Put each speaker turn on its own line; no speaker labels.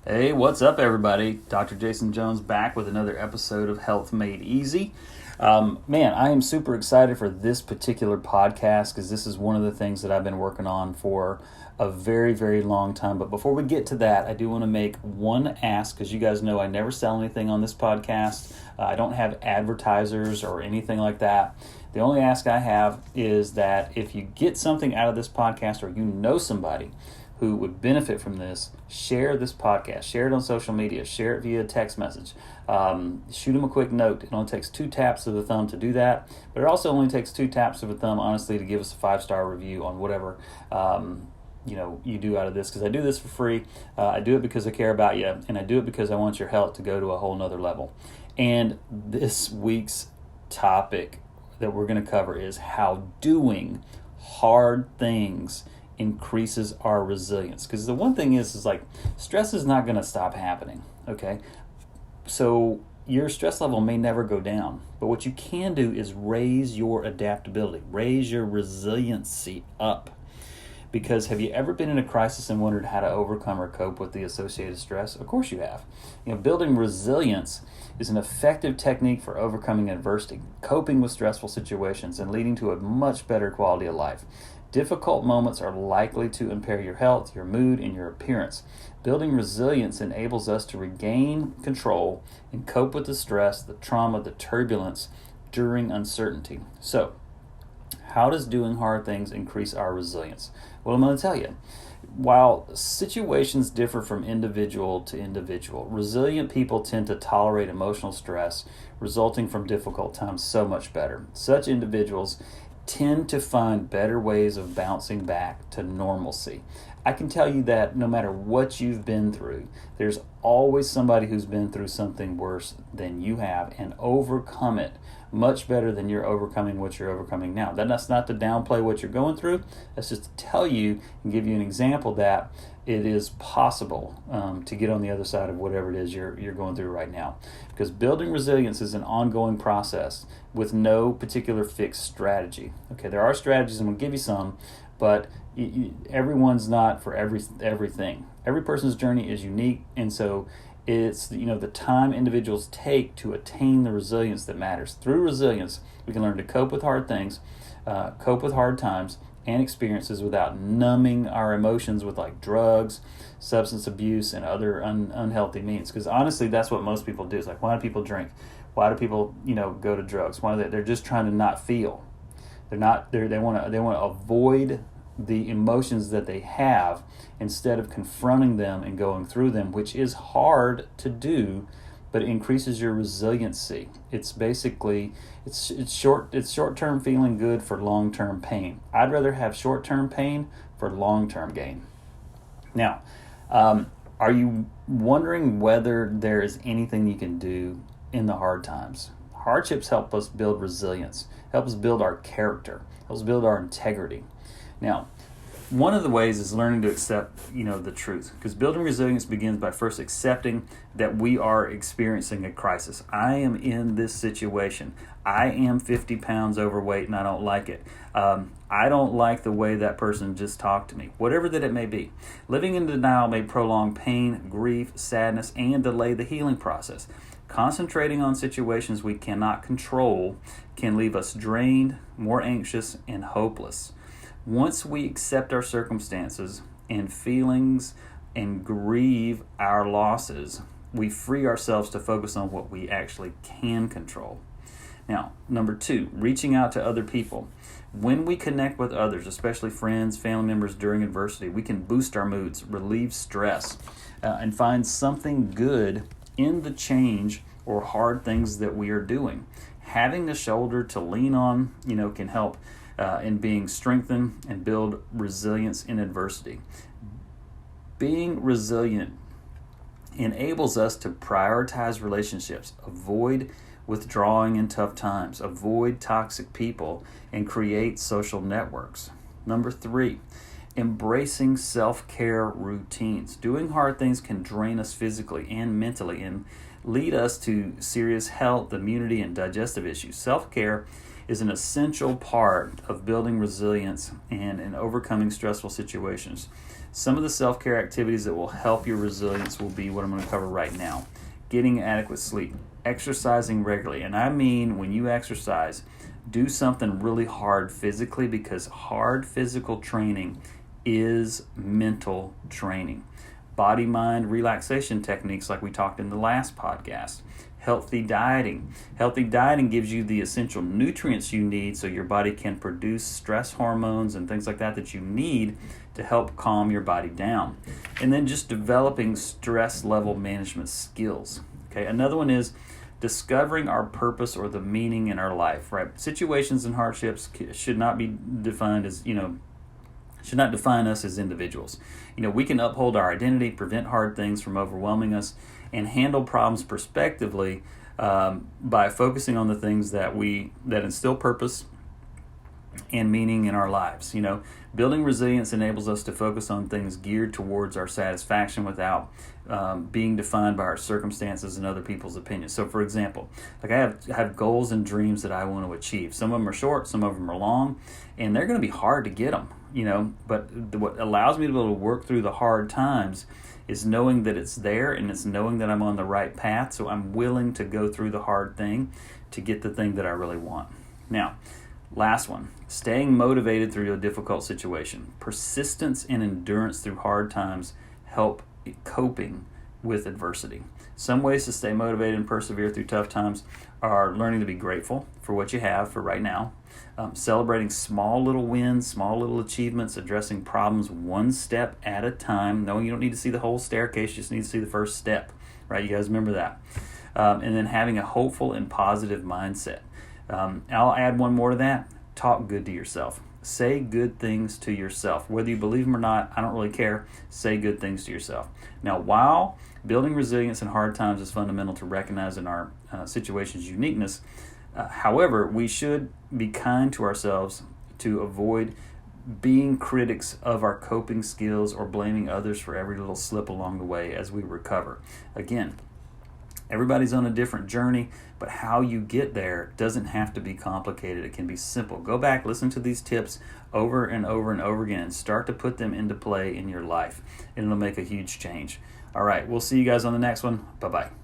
Hey, what's up, everybody? Dr. Jason Jones back with another episode of Health Made Easy. Man, I am super excited for this particular podcast because this is one of the things that I've been working on for a very, very long time. But before we get to that, I do want to make one ask because you guys know I never sell anything on this podcast. I don't have advertisers or anything like that. The only ask I have is that if you get something out of this podcast or you know somebody who would benefit from this, share this podcast, share it on social media, share it via text message, shoot them a quick note. It only takes 2 taps of the thumb to do that, but it also only takes 2 taps of the thumb, honestly, to give us a 5-star review on whatever you do out of this, because I do this for free. I do it because I care about you, and I do it because I want your health to go to a whole nother level. And this week's topic that we're going to cover is how doing hard things increases our resilience. Because the one thing is like stress is not going to stop happening, okay? So your stress level may never go down, but what you can do is raise your adaptability, raise your resiliency up. Because have you ever been in a crisis and wondered how to overcome or cope with the associated stress? Of course you have. Building resilience is an effective technique for overcoming adversity, coping with stressful situations, and leading to a much better quality of life. Difficult moments are likely to impair your health, your mood, and your appearance. Building resilience enables us to regain control and cope with the stress, the trauma, the turbulence during uncertainty. So, how does doing hard things increase our resilience? Well, I'm going to tell you. While situations differ from individual to individual, resilient people tend to tolerate emotional stress resulting from difficult times so much better. Such individuals tend to find better ways of bouncing back to normalcy. I can tell you that no matter what you've been through, there's always somebody who's been through something worse than you have and overcome it much better than you're overcoming what you're overcoming now. That's not to downplay what you're going through. That's just to tell you and give you an example that it is possible to get on the other side of whatever it is you're going through right now. Because building resilience is an ongoing process with no particular fixed strategy. Okay, there are strategies, and we'll give you some, but everyone's not for everything. Every person's journey is unique, and so it's the time individuals take to attain the resilience that matters. Through resilience, we can learn to cope with hard things, cope with hard times and experiences without numbing our emotions with like drugs, substance abuse, and other unhealthy means. Because honestly, that's what most people do. It's like, why do people drink? Why do people go to drugs? Why they're just trying to not feel. They want to avoid the emotions that they have instead of confronting them and going through them, which is hard to do, but it increases your resiliency. It's basically it's short-term feeling good for long-term pain. I'd rather have short-term pain for long-term gain. Now, are you wondering whether there is anything you can do in the hard times? Hardships help us build resilience, help us build our character, help us build our integrity. Now, one of the ways is learning to accept, the truth. Because building resilience begins by first accepting that we are experiencing a crisis. I am in this situation. I am 50 pounds overweight and I don't like it. I don't like the way that person just talked to me. Whatever that it may be. Living in denial may prolong pain, grief, sadness, and delay the healing process. Concentrating on situations we cannot control can leave us drained, more anxious, and hopeless. Once we accept our circumstances and feelings and grieve our losses, we free ourselves to focus on what we actually can control. Now, number 2, reaching out to other people. When we connect with others, especially friends, family members during adversity, we can boost our moods, relieve stress, and find something good in the change or hard things that we are doing. Having a shoulder to lean on, can help in being strengthened and build resilience in adversity. Being resilient enables us to prioritize relationships, avoid withdrawing in tough times, avoid toxic people, and create social networks. Number 3, embracing self-care routines. Doing hard things can drain us physically and mentally and lead us to serious health, immunity, and digestive issues. Self-care is an essential part of building resilience and in overcoming stressful situations. Some of the self-care activities that will help your resilience will be what I'm going to cover right now. Getting adequate sleep, exercising regularly. And I mean, when you exercise, do something really hard physically, because hard physical training is mental training. Body-mind relaxation techniques like we talked in the last podcast. Healthy dieting. Healthy dieting gives you the essential nutrients you need so your body can produce stress hormones and things like that you need to help calm your body down. And then just developing stress level management skills. Okay, another one is discovering our purpose or the meaning in our life, right? Situations and hardships should not be defined as, should not define us as individuals. We can uphold our identity, prevent hard things from overwhelming us, and handle problems prospectively by focusing on the things that instill purpose and meaning in our lives. Building resilience enables us to focus on things geared towards our satisfaction without being defined by our circumstances and other people's opinions. So, for example, like I have goals and dreams that I want to achieve. Some of them are short, some of them are long, and they're going to be hard to get them. But what allows me to be able to work through the hard times is knowing that it's there, and it's knowing that I'm on the right path. So I'm willing to go through the hard thing to get the thing that I really want. Now, last one, staying motivated through a difficult situation. Persistence and endurance through hard times help coping with adversity. Some ways to stay motivated and persevere through tough times are learning to be grateful for what you have for right now, celebrating small little wins, small little achievements, addressing problems one step at a time, knowing you don't need to see the whole staircase, you just need to see the first step, right? You guys remember that. And then having a hopeful and positive mindset. I'll add one more to that. Talk good to yourself. Say good things to yourself. Whether you believe them or not, I don't really care. Say good things to yourself. Now, while building resilience in hard times is fundamental to recognizing our situation's uniqueness, however, we should be kind to ourselves to avoid being critics of our coping skills or blaming others for every little slip along the way as we recover. Again, everybody's on a different journey, but how you get there doesn't have to be complicated. It can be simple. Go back, listen to these tips over and over and over again, and start to put them into play in your life, and it'll make a huge change. All right, we'll see you guys on the next one. Bye-bye.